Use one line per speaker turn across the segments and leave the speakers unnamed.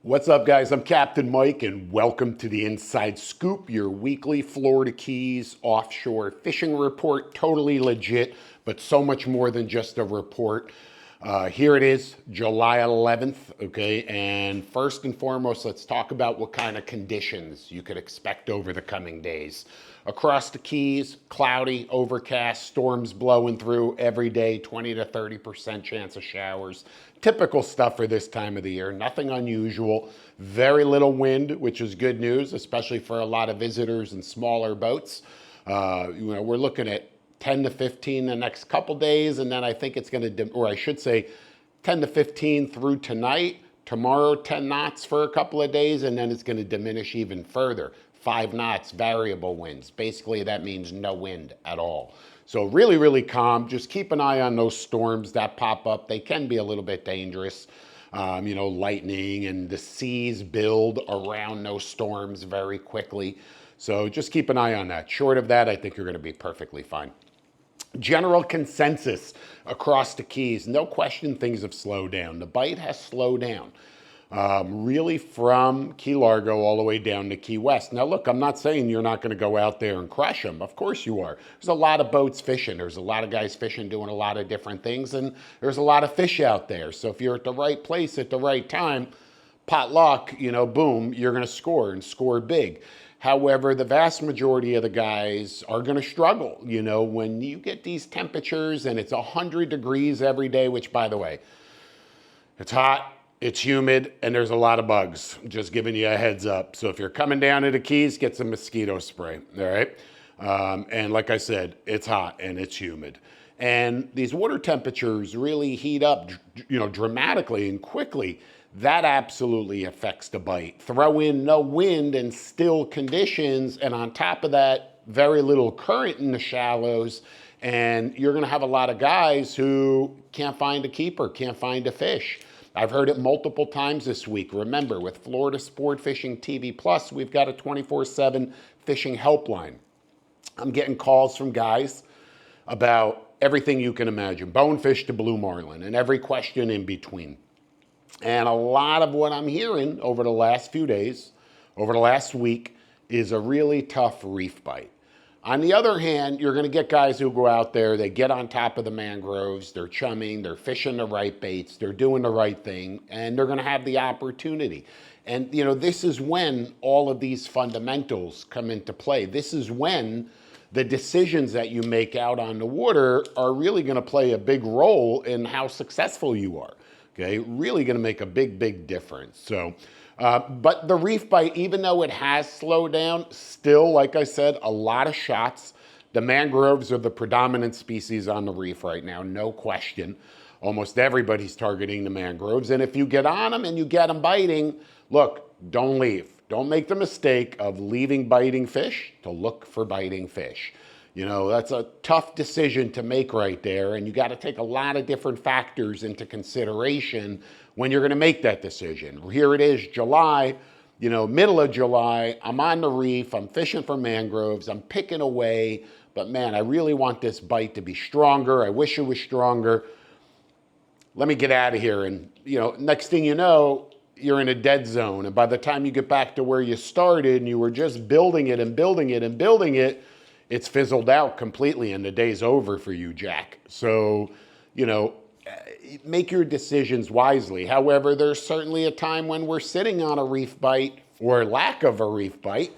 What's up, guys? I'm Captain Mike, and welcome to the Inside Scoop, your weekly Florida Keys offshore fishing report. Totally legit, but so much more than just a report. Here it is, July 11th, okay? And first and foremost, let's talk about what kind of conditions you could expect over the coming days. Across the Keys, cloudy, overcast, storms blowing through every day, 20 to 30% chance of showers. Typical stuff for this time of the year, nothing unusual. Very little wind, which is good news, especially for a lot of visitors and smaller boats. We're looking at 10 to 15 the next couple days, and then I think it's going to, or I should say 10 to 15 through tonight. Tomorrow, 10 knots for a couple of days, and then it's going to diminish even further. 5 knots, variable winds. Basically, that means no wind at all. So really, really calm. Just keep an eye on those storms that pop up. They can be a little bit dangerous. Lightning and the seas build around those storms very quickly. So just keep an eye on that. Short of that, I think you're going to be perfectly fine. General consensus across the Keys, no question things have slowed down. The bite has slowed down. Really from Key Largo all the way down to Key West. Now look, I'm not saying you're not going to go out there and crush them. Of course you are. There's a lot of boats fishing. There's a lot of guys fishing doing a lot of different things, and there's a lot of fish out there. So if you're at the right place at the right time, pot luck, boom, you're going to score and score big. However, the vast majority of the guys are going to struggle. When you get these temperatures and it's 100 degrees every day, which, by the way, it's hot, it's humid, and there's a lot of bugs. Just giving you a heads up. So if you're coming down to the Keys, get some mosquito spray, all right? And like I said, it's hot and it's humid. And these water temperatures really heat up, dramatically and quickly. That absolutely affects the bite. Throw in no wind and still conditions, and on top of that, very little current in the shallows, and you're gonna have a lot of guys who can't find a keeper, can't find a fish. I've heard it multiple times this week. Remember, with Florida Sport Fishing TV Plus, we've got a 24/7 fishing helpline. I'm getting calls from guys about everything you can imagine, bonefish to blue marlin, and every question in between. And a lot of what I'm hearing over the last few days, over the last week, is a really tough reef bite. On the other hand, you're going to get guys who go out there, they get on top of the mangroves, they're chumming, they're fishing the right baits, they're doing the right thing, and they're going to have the opportunity. And, this is when all of these fundamentals come into play. This is when the decisions that you make out on the water are really going to play a big role in how successful you are. Okay, really going to make a big, big difference. So, but the reef bite, even though it has slowed down, still, like I said, a lot of shots. The mangroves are the predominant species on the reef right now, no question. Almost everybody's targeting the mangroves. And if you get on them and you get them biting, look, don't leave. Don't make the mistake of leaving biting fish to look for biting fish. That's a tough decision to make right there, and you got to take a lot of different factors into consideration when you're going to make that decision. Here it is, July, middle of July, I'm on the reef, I'm fishing for mangroves, I'm picking away, but man, I really want this bite to be stronger. I wish it was stronger. Let me get out of here, and next thing you know, you're in a dead zone, and by the time you get back to where you started and you were just building it and building it and building it, it's fizzled out completely and the day's over for you, Jack. So, make your decisions wisely. However, there's certainly a time when we're sitting on a reef bite or lack of a reef bite,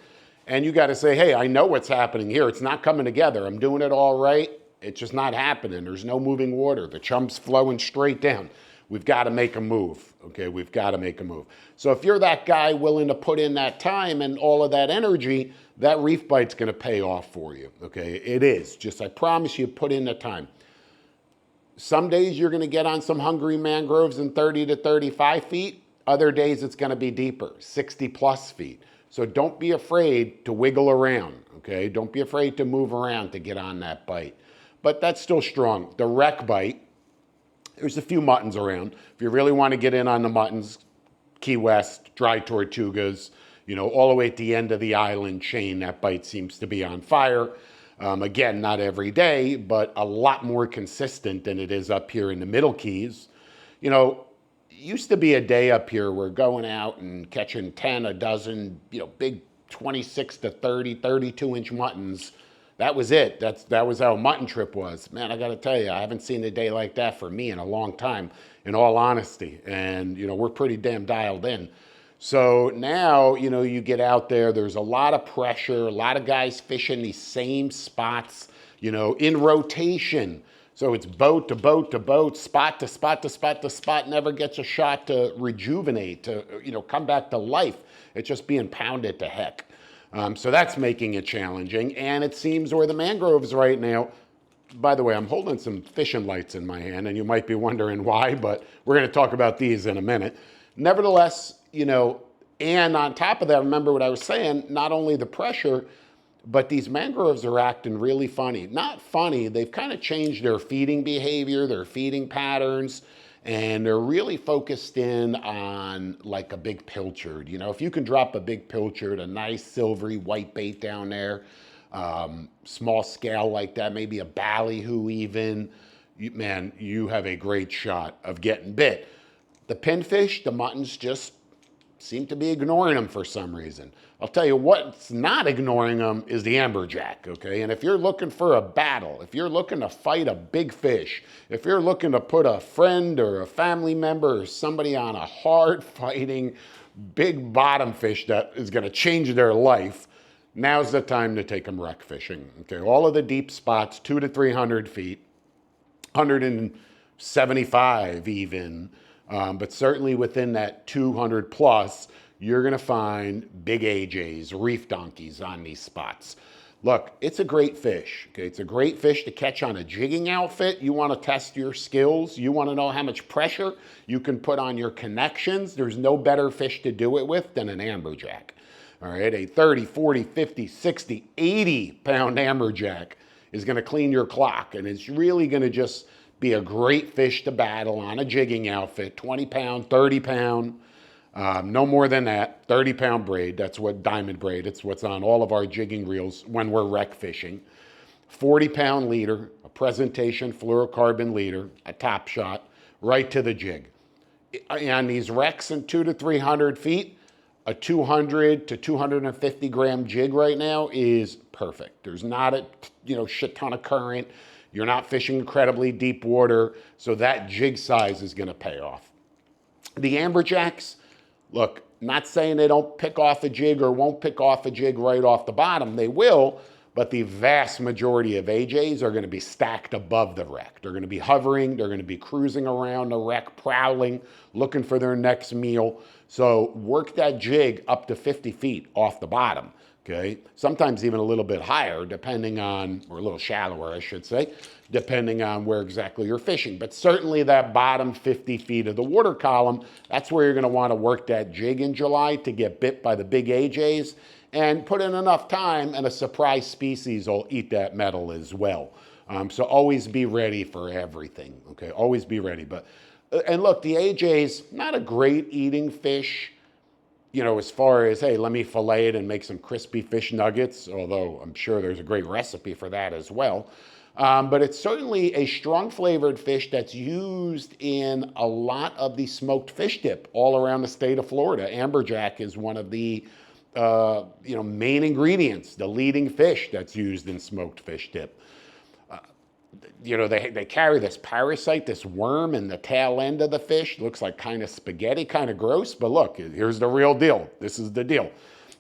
and you got to say, hey, I know what's happening here. It's not coming together. I'm doing it all right. It's just not happening. There's no moving water. The chump's flowing straight down. We've got to make a move, okay? We've got to make a move. So if you're that guy willing to put in that time and all of that energy, that reef bite's going to pay off for you, okay? It is. Just, I promise you, put in the time. Some days you're going to get on some hungry mangroves in 30 to 35 feet. Other days it's going to be deeper, 60 plus feet. So don't be afraid to wiggle around, okay? Don't be afraid to move around to get on that bite. But that's still strong. The wreck bite, there's a few muttons around. If you really want to get in on the muttons, Key West, dry tortugas, all the way at the end of the island chain, that bite seems to be on fire. Again, not every day, but a lot more consistent than it is up here in the Middle Keys. used to be a day up here where going out and catching 10, a dozen, big 26 to 30, 32-inch muttons. That was it. That was how a mutton trip was. Man, I got to tell you, I haven't seen a day like that for me in a long time, in all honesty. And, we're pretty damn dialed in. So now, you get out there, there's a lot of pressure, a lot of guys fishing these same spots, in rotation. So it's boat to boat to boat, spot to spot to spot to spot, never gets a shot to rejuvenate, to, come back to life. It's just being pounded to heck. So that's making it challenging. And it seems where the mangroves right now, by the way, I'm holding some fishing lights in my hand, and you might be wondering why, but we're going to talk about these in a minute. Nevertheless, and on top of that, remember what I was saying, not only the pressure, but these mangroves are acting really funny. Not funny, they've kind of changed their feeding behavior, their feeding patterns, and they're really focused in on like a big pilchard. If you can drop a big pilchard, a nice silvery white bait down there, small scale like that, maybe a ballyhoo even, man, you have a great shot of getting bit. The pinfish, the muttons just seem to be ignoring them for some reason. I'll tell you what's not ignoring them is the amberjack, okay? And if you're looking for a battle, if you're looking to fight a big fish, if you're looking to put a friend or a family member or somebody on a hard fighting big bottom fish that is gonna change their life, now's the time to take them wreck fishing, okay? All of the deep spots, 200 to 300 feet, 175 even, but certainly within that 200 plus, you're gonna find big AJs, reef donkeys on these spots. Look, it's a great fish, okay? It's a great fish to catch on a jigging outfit. You wanna test your skills. You wanna know how much pressure you can put on your connections. There's no better fish to do it with than an amberjack, all right? A 30, 40, 50, 60, 80-pound amberjack is gonna clean your clock, and it's really gonna just be a great fish to battle on a jigging outfit, 20-pound, 30-pound, no more than that, 30-pound braid. That's what diamond braid, it's what's on all of our jigging reels when we're wreck fishing. 40-pound leader, a presentation fluorocarbon leader, a top shot, right to the jig. On these wrecks in 200 to 300 feet, a 200 to 250 gram jig right now is perfect. There's not a shit ton of current. You're not fishing incredibly deep water, so that jig size is gonna pay off. The amberjacks, look, not saying they don't pick off a jig or won't pick off a jig right off the bottom, they will, but the vast majority of AJs are gonna be stacked above the wreck. They're gonna be hovering, they're gonna be cruising around the wreck, prowling, looking for their next meal. So work that jig up to 50 feet off the bottom. Okay, sometimes even a little bit higher, depending on, or a little shallower, I should say, depending on where exactly you're fishing. But certainly that bottom 50 feet of the water column, that's where you're gonna wanna work that jig in July to get bit by the big AJs, and put in enough time and a surprise species will eat that metal as well. So always be ready for everything, okay? Always be ready. But and look, the AJ's not a great eating fish, as far as, hey, let me fillet it and make some crispy fish nuggets, although I'm sure there's a great recipe for that as well. But it's certainly a strong flavored fish that's used in a lot of the smoked fish dip all around the state of Florida. Amberjack is one of the main ingredients, the leading fish that's used in smoked fish dip. They carry this parasite, this worm in the tail end of the fish. Looks like kind of spaghetti, kind of gross, but look, here's the real deal. This is the deal.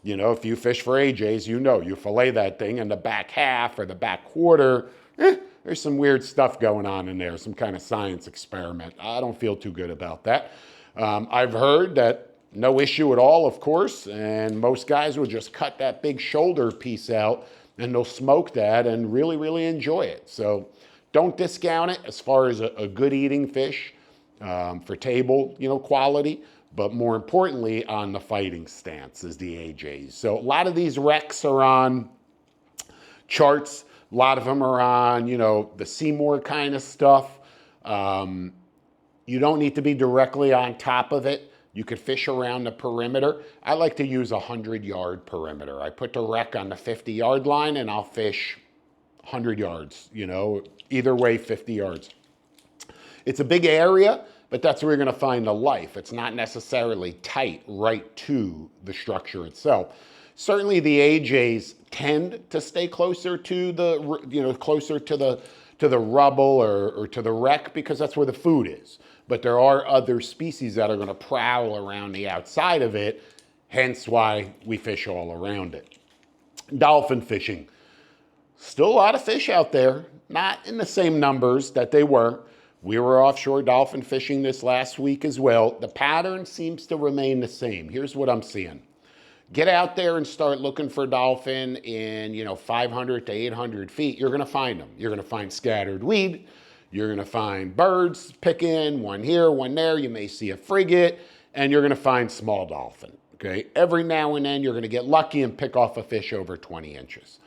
If you fish for AJs, you fillet that thing in the back half or the back quarter. There's some weird stuff going on in there, some kind of science experiment. I don't feel too good about that. I've heard that no issue at all, of course, and most guys will just cut that big shoulder piece out and they'll smoke that and really, really enjoy it. So don't discount it as far as a good eating fish for table, quality, but more importantly on the fighting stance is the AJs. So a lot of these wrecks are on charts. A lot of them are on, the Seymour kind of stuff. You don't need to be directly on top of it. You could fish around the perimeter. I like to use a 100-yard perimeter. I put the wreck on the 50-yard line and I'll fish 100 yards, either way, 50 yards. It's a big area but that's where you're going to find the life. It's not necessarily tight right to the structure itself. Certainly the AJs tend to stay closer to the, closer to the rubble or to the wreck because that's where the food is. But there are other species that are going to prowl around the outside of it, hence why we fish all around it. Dolphin fishing. Still a lot of fish out there, not in the same numbers that they were. We were offshore dolphin fishing this last week as well. The pattern seems to remain the same. Here's what I'm seeing. Get out there and start looking for dolphin in, 500 to 800 feet. You're going to find them. You're going to find scattered weed. You're going to find birds picking, one here, one there. You may see a frigate, and you're going to find small dolphin. Okay. Every now and then, you're going to get lucky and pick off a fish over 20 inches.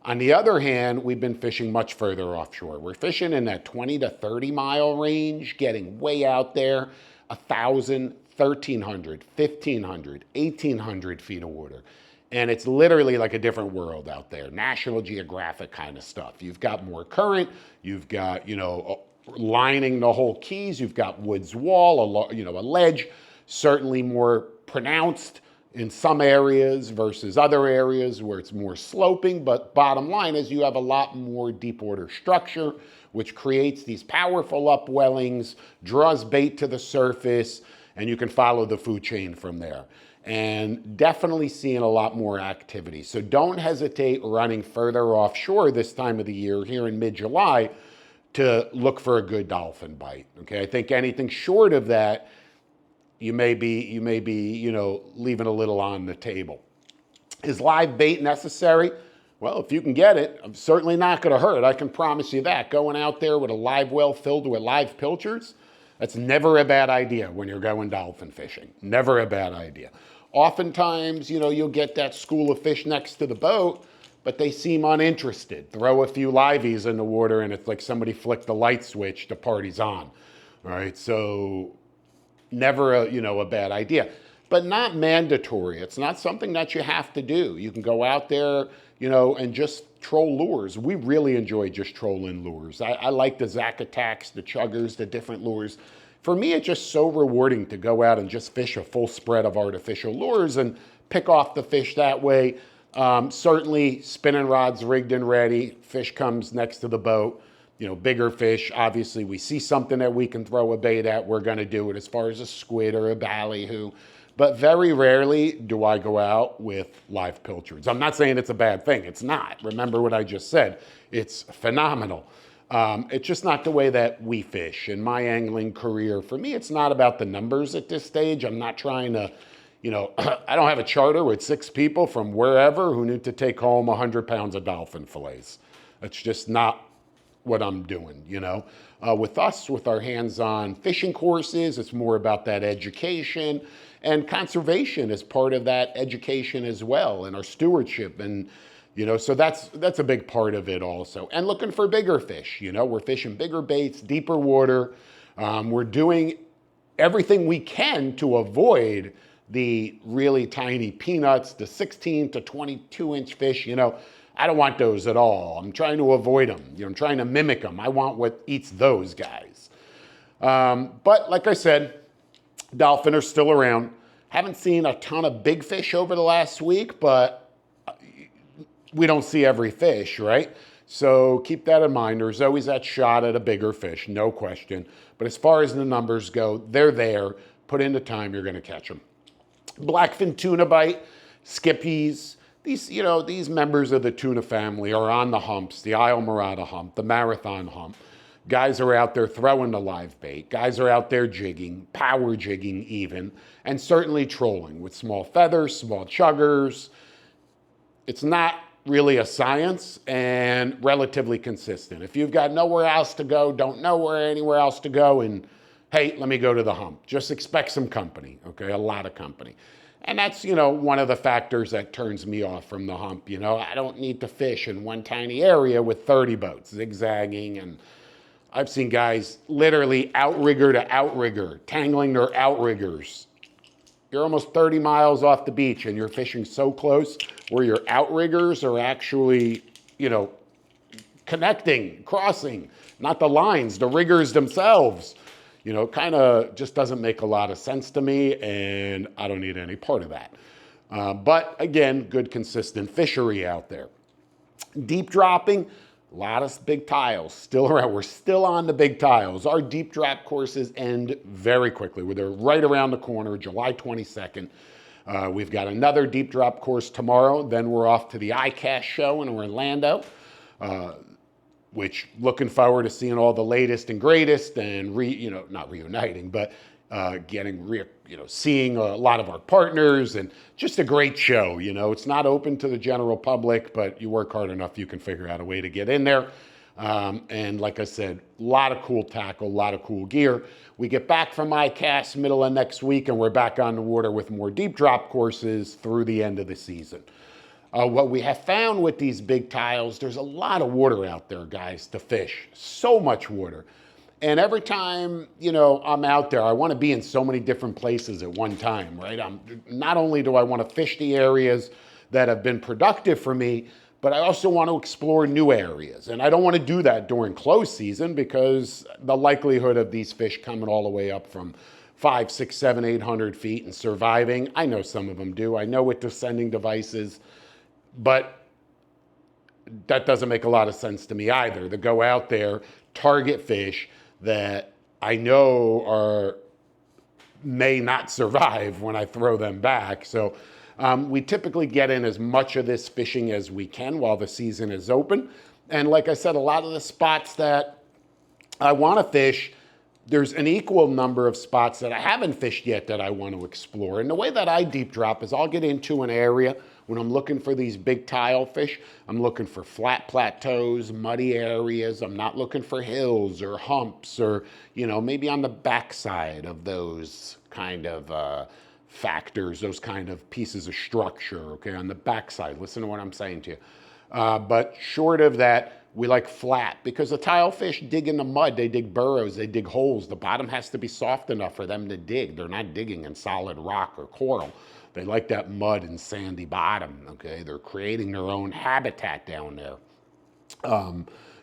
On the other hand, we've been fishing much further offshore. We're fishing in that 20 to 30 mile range, getting way out there, 1,000, 1,300, 1,500, 1,800 feet of water. And it's literally like a different world out there, National Geographic kind of stuff. You've got more current, you've got, lining the whole keys, you've got woods wall, a ledge, certainly more pronounced in some areas versus other areas where it's more sloping. But bottom line is you have a lot more deep water structure, which creates these powerful upwellings, draws bait to the surface, and you can follow the food chain from there. And definitely seeing a lot more activity. So don't hesitate running further offshore this time of the year, here in mid-July, to look for a good dolphin bite. Okay, I think anything short of that, you may be, leaving a little on the table. Is live bait necessary? Well, if you can get it, I'm certainly not going to hurt. I can promise you that. Going out there with a live well filled with live pilchards, that's never a bad idea when you're going dolphin fishing. Never a bad idea. Oftentimes, you'll get that school of fish next to the boat, but they seem uninterested. Throw a few liveys in the water and it's like somebody flicked the light switch, the party's on. All right, so never a bad idea, but not mandatory. It's not something that you have to do. You can go out there, and just troll lures. We really enjoy just trolling lures. I like the Zack Attacks, the chuggers, the different lures. For me, it's just so rewarding to go out and just fish a full spread of artificial lures and pick off the fish that way. Certainly spinning rods rigged and ready. Fish comes next to the boat. Bigger fish, obviously we see something that we can throw a bait at, we're gonna do it, as far as a squid or a ballyhoo. But very rarely do I go out with live pilchards. I'm not saying it's a bad thing, it's not. Remember what I just said, it's phenomenal. It's just not the way that we fish. In my angling career, for me, it's not about the numbers at this stage. I'm not trying to, I don't have a charter with 6 people from wherever who need to take home 100 pounds of dolphin fillets. That's just not what I'm doing, With us, with our hands-on fishing courses, it's more about that education, and conservation is part of that education as well, and our stewardship, and so that's a big part of it also. And looking for bigger fish, we're fishing bigger baits, deeper water. We're doing everything we can to avoid the really tiny peanuts, the 16 to 22 inch fish, I don't want those at all. I'm trying to avoid them. I'm trying to mimic them. I want what eats those guys. But like I said, dolphin are still around. Haven't seen a ton of big fish over the last week, but we don't see every fish, right? So keep that in mind. There's always that shot at a bigger fish, no question. But as far as the numbers go, they're there. Put in the time, you're going to catch them. Blackfin tuna bite, skippies. These members of the tuna family are on the humps, the Isle Morada hump, the marathon hump. Guys are out there throwing the live bait. Guys are out there jigging, power jigging even, and certainly trolling with small feathers, small chuggers. It's not really a science and relatively consistent. If you've got nowhere else to go, don't know anywhere else to go, and hey, let me go to the hump. Just expect some company, okay? A lot of company. And that's, one of the factors that turns me off from the hump. I don't need to fish in one tiny area with 30 boats zigzagging. And I've seen guys literally outrigger to outrigger, tangling their outriggers. You're almost 30 miles off the beach and you're fishing so close where your outriggers are actually, connecting, crossing, not the lines, the riggers themselves. You know, kind of just doesn't make a lot of sense to me, and I don't need any part of that. But again, good consistent fishery out there. Deep dropping, a lot of big tiles still around. We're still on the big tiles. Our deep drop courses end very quickly. They're right around the corner, July 22nd. We've got another deep drop course tomorrow. Then we're off to the ICAST show in Orlando, which looking forward to seeing all the latest and greatest and not reuniting, but seeing a lot of our partners, and just a great show. You know, it's not open to the general public, but you work hard enough, you can figure out a way to get in there. And like I said, a lot of cool tackle, a lot of cool gear. We get back from ICAST middle of next week, and we're back on the water with more deep drop courses through the end of the season. What we have found with these big tiles, there's a lot of water out there, guys, to fish. So much water. And every time, I'm out there, I want to be in so many different places at one time, right? Not only do I want to fish the areas that have been productive for me, but I also want to explore new areas. And I don't want to do that during close season, because the likelihood of these fish coming all the way up from 5, 6, 7, 800 feet and surviving, I know some of them do. I know with descending devices, but that doesn't make a lot of sense to me either, to go out there, target fish that I know may not survive when I throw them back. So we typically get in as much of this fishing as we can while the season is open. And like I said, a lot of the spots that I want to fish, there's an equal number of spots that I haven't fished yet that I want to explore. And the way that I deep drop is I'll get into an area when I'm looking for these big tile fish. I'm looking for flat plateaus, muddy areas. I'm not looking for hills or humps, or, maybe on the backside of those kind of factors, those kind of pieces of structure, okay, on the backside. Listen to what I'm saying to you. But short of that, we like flat, because the tile fish dig in the mud. They dig burrows, they dig holes. The bottom has to be soft enough for them to dig. They're not digging in solid rock or coral. They like that mud and sandy bottom, okay? They're creating their own habitat down there.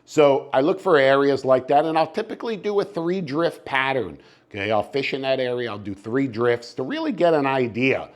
So I look for areas like that, and I'll typically do a 3 drift pattern, okay? I'll fish in that area, I'll do 3 drifts to really get an idea.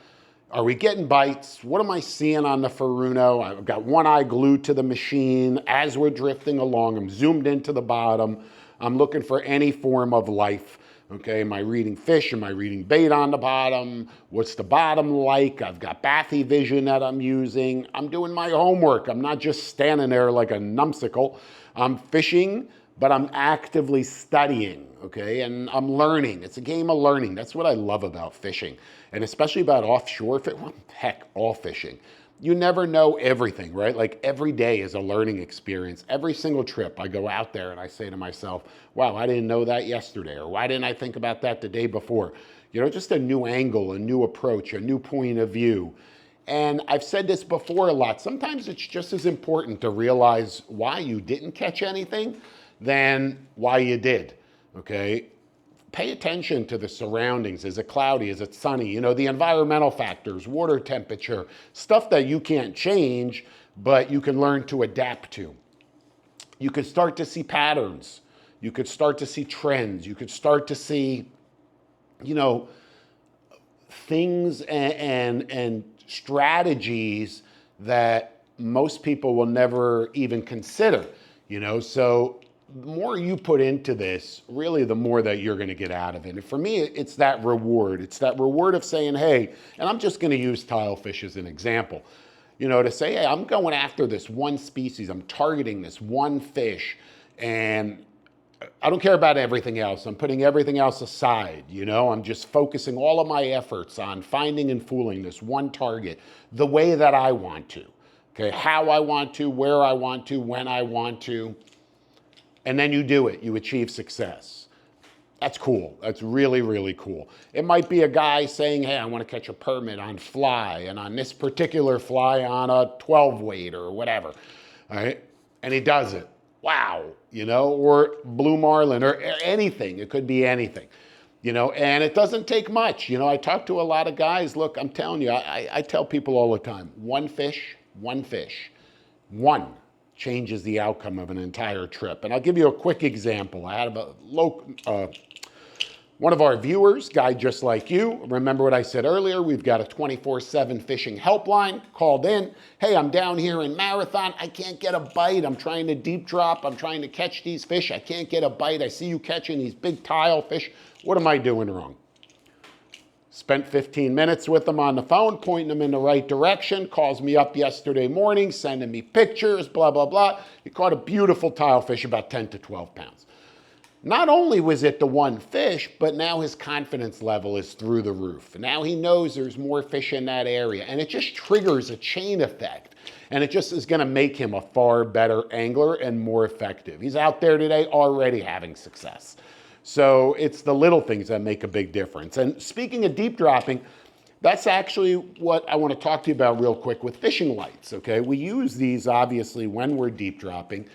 Are we getting bites? What am I seeing on the Furuno? I've got one eye glued to the machine as we're drifting along. I'm zoomed into the bottom. I'm looking for any form of life. Okay, am I reading fish? Am I reading bait on the bottom? What's the bottom like? I've got bathy vision that I'm using. I'm doing my homework. I'm not just standing there like a numbsicle. I'm fishing, but I'm actively studying, okay? And I'm learning. It's a game of learning. That's what I love about fishing, and especially about offshore fishing. Well, heck, all fishing. You never know everything, right? Like every day is a learning experience. Every single trip I go out there and I say to myself, wow, I didn't know that yesterday, or why didn't I think about that the day before? Just a new angle, a new approach, a new point of view. And I've said this before a lot. Sometimes it's just as important to realize why you didn't catch anything than why you did, okay? Pay attention to the surroundings. Is it cloudy? Is it sunny? The environmental factors, water temperature, stuff that you can't change, but you can learn to adapt to. You could start to see patterns. You could start to see trends. You could start to see, things and strategies that most people will never even consider, so the more you put into this, really the more that you're going to get out of it. And for me, it's that reward. It's that reward of saying, hey, and I'm just going to use tilefish as an example, to say, hey, I'm going after this one species. I'm targeting this one fish, and I don't care about everything else. I'm putting everything else aside. I'm just focusing all of my efforts on finding and fooling this one target the way that I want to, okay? How I want to, where I want to, when I want to. And then you do it, you achieve success. That's cool. That's really, really cool. It might be a guy saying, hey, I want to catch a permit on fly, and on this particular fly on a 12 weight or whatever, all right? And he does it. Wow, or blue marlin or anything. It could be anything, and it doesn't take much. I talk to a lot of guys. Look, I'm telling you, I tell people all the time, one fish changes the outcome of an entire trip. And I'll give you a quick example. I had a One of our viewers, guy just like you, remember what I said earlier, we've got a 24/7 fishing helpline, called in. Hey, I'm down here in Marathon. I can't get a bite. I'm trying to deep drop. I'm trying to catch these fish. I can't get a bite. I see you catching these big tile fish. What am I doing wrong? Spent 15 minutes with him on the phone, pointing him in the right direction, calls me up yesterday morning, sending me pictures, blah, blah, blah. He caught a beautiful tile fish, about 10 to 12 pounds. Not only was it the one fish, but now his confidence level is through the roof. Now he knows there's more fish in that area, and it just triggers a chain effect. And it just is gonna make him a far better angler and more effective. He's out there today already having success. So it's the little things that make a big difference. And speaking of deep dropping, that's actually what I want to talk to you about real quick with fishing lights, okay? We use these obviously when we're deep dropping,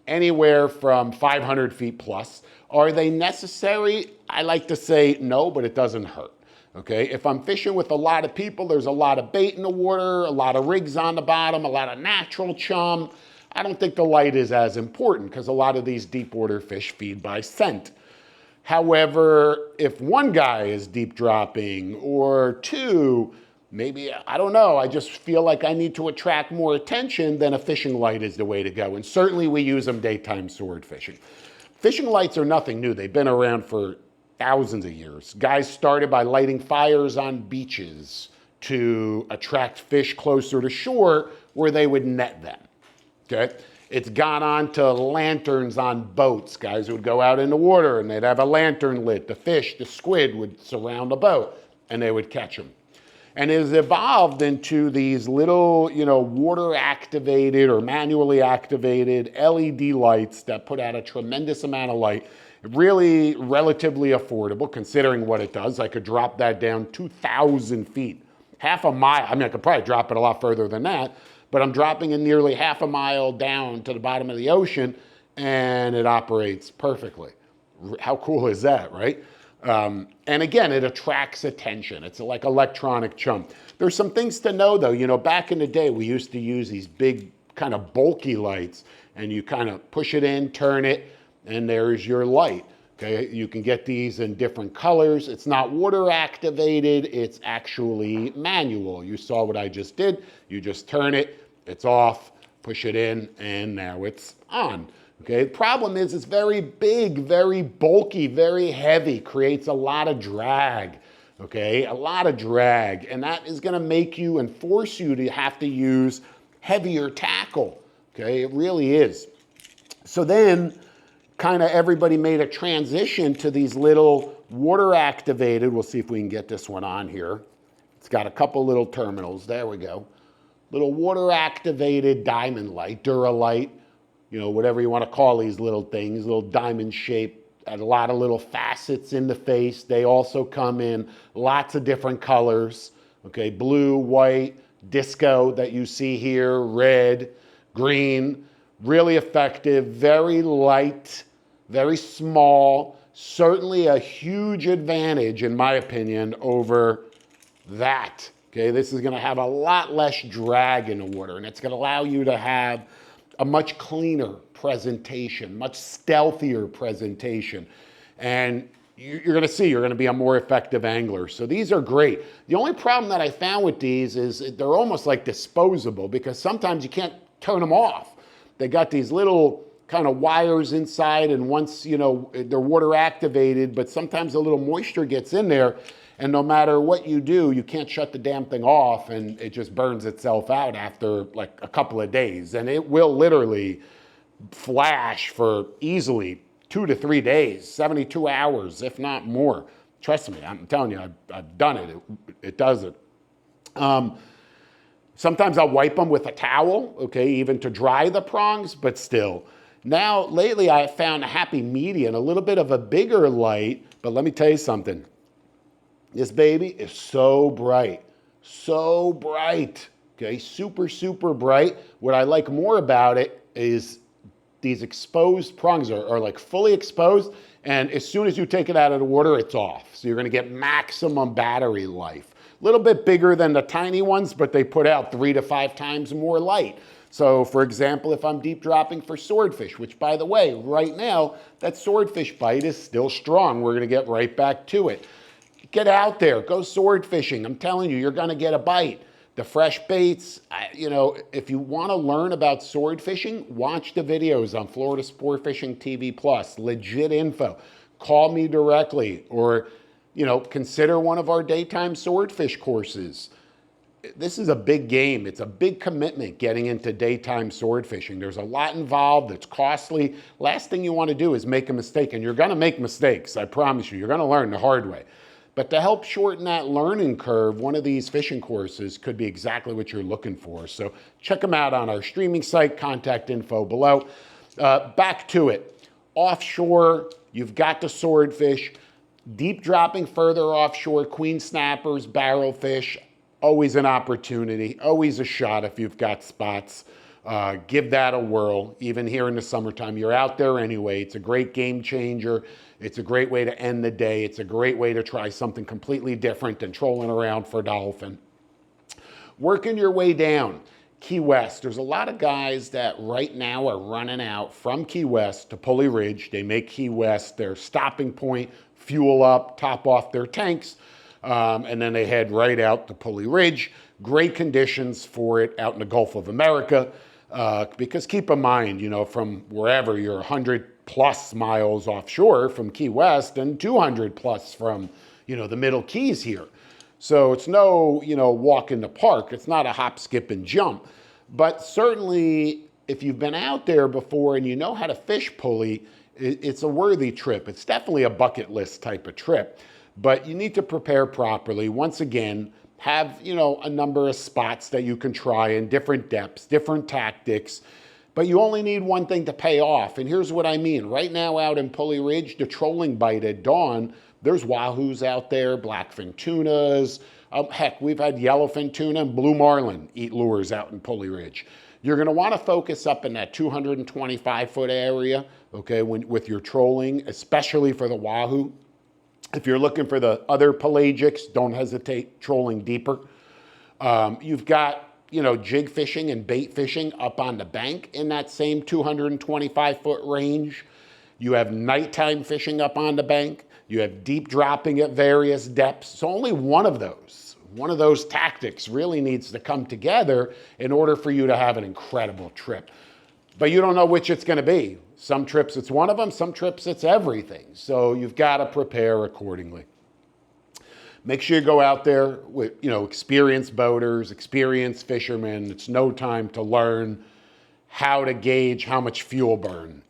anywhere from 500 feet plus. Are they necessary? I like to say no, but it doesn't hurt, okay? If I'm fishing with a lot of people, there's a lot of bait in the water, a lot of rigs on the bottom, a lot of natural chum, I don't think the light is as important because a lot of these deep water fish feed by scent. However, if one guy is deep dropping or two, maybe, I don't know, I just feel like I need to attract more attention, then a fishing light is the way to go. And certainly we use them daytime sword fishing. Fishing lights are nothing new. They've been around for thousands of years. Guys started by lighting fires on beaches to attract fish closer to shore where they would net them. Okay? It's gone on to lanterns on boats. Guys would go out in the water and they'd have a lantern lit. The fish, the squid would surround the boat and they would catch them. And it has evolved into these little, water activated or manually activated LED lights that put out a tremendous amount of light. Really relatively affordable considering what it does. I could drop that down 2,000 feet, half a mile. I mean, I could probably drop it a lot further than that. But I'm dropping it nearly half a mile down to the bottom of the ocean and it operates perfectly. How cool is that, right? And again, it attracts attention. It's like electronic chum. There's some things to know though. Back in the day, we used to use these big kind of bulky lights and you kind of push it in, turn it, and there's your light. Okay, you can get these in different colors. It's not water activated, it's actually manual. You saw what I just did. You just turn it, it's off, push it in, and now it's on. Okay, the problem is it's very big, very bulky, very heavy, creates a lot of drag. Okay, a lot of drag, and that is gonna make you and force you to have to use heavier tackle. Okay, it really is. So then, kind of everybody made a transition to these little water activated, we'll see if we can get this one on here. It's got a couple little terminals, there we go. Little water activated diamond light, Duralight, whatever you want to call these little things, little diamond shape, a lot of little facets in the face. They also come in lots of different colors, okay, blue, white, disco that you see here, red, green, really effective, very light, very small, certainly a huge advantage, in my opinion, over that. Okay, this is gonna have a lot less drag in the water, and it's gonna allow you to have a much cleaner presentation, much stealthier presentation. And you're gonna be a more effective angler. So these are great. The only problem that I found with these is they're almost like disposable because sometimes you can't turn them off. They got these little kind of wires inside, and once, they're water activated, but sometimes a little moisture gets in there, and no matter what you do, you can't shut the damn thing off, and it just burns itself out after like a couple of days. And it will literally flash for easily 2 to 3 days, 72 hours, if not more. Trust me, I'm telling you, I've done it. It does it. Sometimes I'll wipe them with a towel, okay, even to dry the prongs, but still. Now, lately I have found a happy medium, a little bit of a bigger light, but let me tell you something. This baby is so bright, okay, super, super bright. What I like more about it is these exposed prongs are like fully exposed, and as soon as you take it out of the water, it's off. So you're gonna get maximum battery life. A little bit bigger than the tiny ones, but they put out 3 to 5 times more light. So for example, if I'm deep dropping for swordfish, which by the way, right now, that swordfish bite is still strong. We're gonna get right back to it. Get out there, go sword fishing. I'm telling you, you're gonna get a bite. The fresh baits, if you wanna learn about sword fishing, watch the videos on Florida Sport Fishing TV Plus, legit info. Call me directly or, consider one of our daytime swordfish courses. This is a big game. It's a big commitment getting into daytime sword fishing. There's a lot involved. It's costly. Last thing you want to do is make a mistake, and you're going to make mistakes. I promise you. You're going to learn the hard way. But to help shorten that learning curve, one of these fishing courses could be exactly what you're looking for. So check them out on our streaming site, contact info below. Back to it. Offshore, you've got the swordfish. Deep dropping further offshore, queen snappers, barrelfish, always an opportunity, always a shot if you've got spots. Give that a whirl. Even here in the summertime, you're out there anyway. It's a great game changer. It's a great way to end the day. It's a great way to try something completely different than trolling around for dolphin. Working your way down, Key West. There's a lot of guys that right now are running out from Key West to Pulley Ridge. They make Key West their stopping point, fuel up, top off their tanks, and then they head right out to Pulley Ridge. Great conditions for it out in the Gulf of America, because keep in mind, from wherever you're 100 plus miles offshore from Key West and 200 plus from, the Middle Keys here. So it's no, walk in the park. It's not a hop, skip, and jump. But certainly, if you've been out there before and you know how to fish Pulley, it's a worthy trip. It's definitely a bucket list type of trip. But you need to prepare properly. Once again, have, a number of spots that you can try in different depths, different tactics. But you only need one thing to pay off. And here's what I mean. Right now out in Pulley Ridge, the trolling bite at dawn, there's wahoos out there, blackfin tunas. Heck, we've had yellowfin tuna and blue marlin eat lures out in Pulley Ridge. You're gonna wanna focus up in that 225-foot area, okay, with your trolling, especially for the wahoo. If you're looking for the other pelagics, don't hesitate trolling deeper. You've got, jig fishing and bait fishing up on the bank in that same 225-foot range. You have nighttime fishing up on the bank. You have deep dropping at various depths. So only one of those tactics really needs to come together in order for you to have an incredible trip. But you don't know which it's gonna be. Some trips it's one of them, some trips it's everything. So you've gotta prepare accordingly. Make sure you go out there with, experienced boaters, experienced fishermen. It's no time to learn how to gauge how much fuel burn,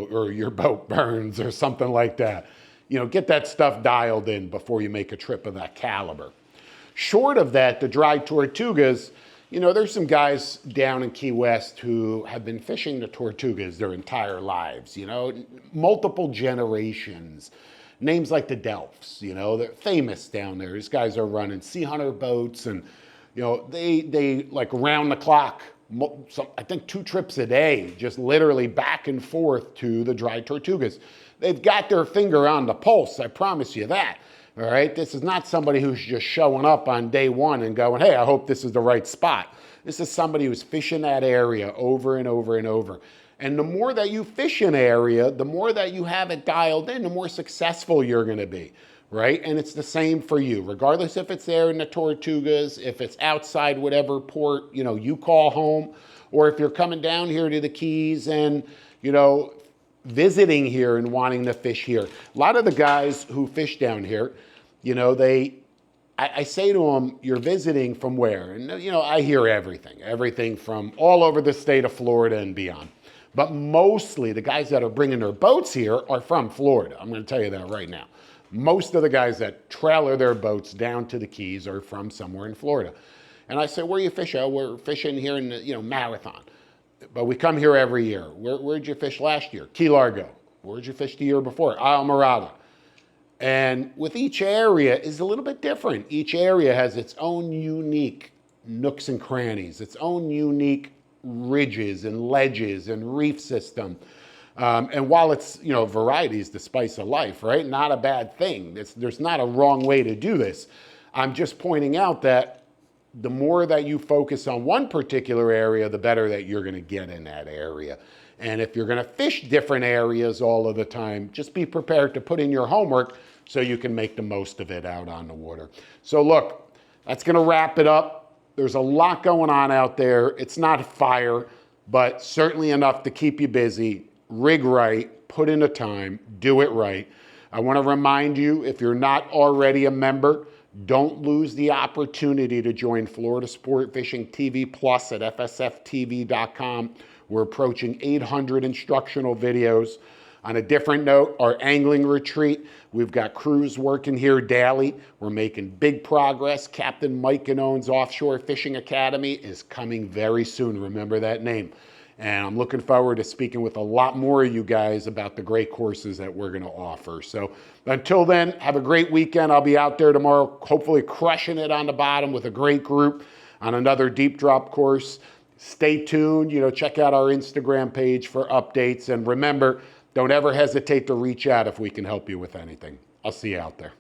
or your boat burns or something like that. Get that stuff dialed in before you make a trip of that caliber. Short of that, the dry tortugas, there's some guys down in Key West who have been fishing the tortugas their entire lives, multiple generations. Names like the Delphs, they're famous down there. These guys are running sea hunter boats and, they like round the clock, I think 2 trips a day, just literally back and forth to the dry tortugas. They've got their finger on the pulse, I promise you that. All right, this is not somebody who's just showing up on day one and going, hey, I hope this is the right spot. This is somebody who's fishing that area over and over and over. And the more that you fish an area, the more that you have it dialed in, the more successful you're gonna be, right? And it's the same for you, regardless if it's there in the Tortugas, if it's outside whatever port, you call home, or if you're coming down here to the Keys and, visiting here and wanting to fish here. A lot of the guys who fish down here, I say to them, you're visiting from where? And, I hear everything from all over the state of Florida and beyond. But mostly the guys that are bringing their boats here are from Florida. I'm going to tell you that right now. Most of the guys that trailer their boats down to the Keys are from somewhere in Florida. And I say, where you fish? Oh, we're fishing here in the, Marathon. But we come here every year. Where'd you fish last year? Key Largo. Where'd you fish the year before? Isle Morada. And with each area is a little bit different. Each area has its own unique nooks and crannies, its own unique ridges and ledges and reef system. And while it's, variety is the spice of life, right? Not a bad thing. There's not a wrong way to do this. I'm just pointing out that the more that you focus on one particular area, the better that you're going to get in that area. And if you're going to fish different areas all of the time, just be prepared to put in your homework so you can make the most of it out on the water. So look, that's going to wrap it up. There's a lot going on out there. It's not fire, but certainly enough to keep you busy. Rig right, put in the time, do it right. I want to remind you, if you're not already a member, don't lose the opportunity to join Florida Sport Fishing TV Plus at fsftv.com. We're approaching 800 instructional videos. On a different note, our angling retreat, we've got crews working here daily. We're making big progress. Captain Mike Genoun's Offshore Fishing Academy is coming very soon. Remember that name. And I'm looking forward to speaking with a lot more of you guys about the great courses that we're going to offer. So until then, have a great weekend. I'll be out there tomorrow, hopefully crushing it on the bottom with a great group on another deep drop course. Stay tuned. Check out our Instagram page for updates. And remember, don't ever hesitate to reach out if we can help you with anything. I'll see you out there.